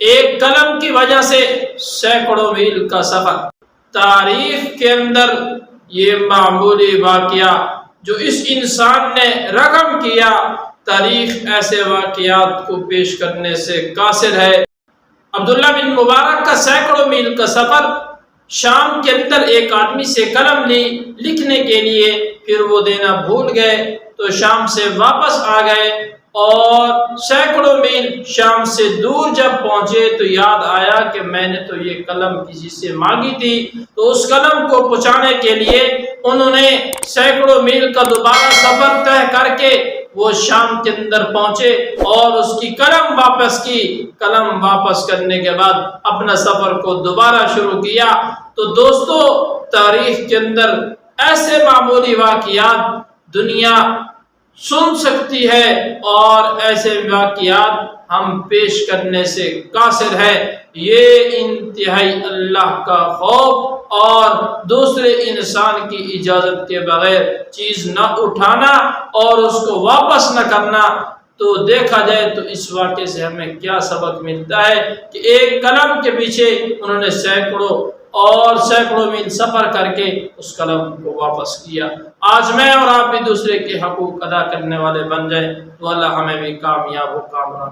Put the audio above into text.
ایک قلم کی وجہ سے سینکڑوں میل کا سفر۔ تاریخ کے اندر یہ معمولی واقعہ جو اس انسان نے رقم کیا، تاریخ ایسے واقعات کو پیش کرنے سے قاصر ہے۔ عبداللہ بن مبارک کا سینکڑوں میل کا سفر، شام کے اندر ایک آدمی سے قلم لی لکھنے کے لیے، پھر وہ دینا بھول گئے تو شام سے واپس آ گئے، اور سینکڑوں میل شام سے دور جب پہنچے تو یاد آیا کہ میں نے تو یہ قلم کسی سے مانگی تھی۔ تو اس قلم کو پہنچانے کے لیے انہوں نے سینکڑوں میل کا دوبارہ سفر طے کر کے وہ شام کے اندر پہنچے اور اس کی قلم واپس کی۔ قلم واپس کرنے کے بعد اپنا سفر کو دوبارہ شروع کیا۔ تو دوستو، تاریخ کے اندر ایسے معمولی واقعات دنیا سن سکتی ہے، اور ایسے واقعات ہم پیش کرنے سے قاصر ہے۔ یہ انتہائی اللہ کا خوف اور دوسرے انسان کی اجازت کے بغیر چیز نہ اٹھانا اور اس کو واپس نہ کرنا۔ تو دیکھا جائے تو اس واقعے سے ہمیں کیا سبق ملتا ہے کہ ایک قلم کے پیچھے انہوں نے سینکڑوں میل سفر کر کے اس قلم کو واپس کیا۔ آج میں اور آپ بھی دوسرے کے حقوق ادا کرنے والے بن جائیں تو اللہ ہمیں بھی کامیاب و کامران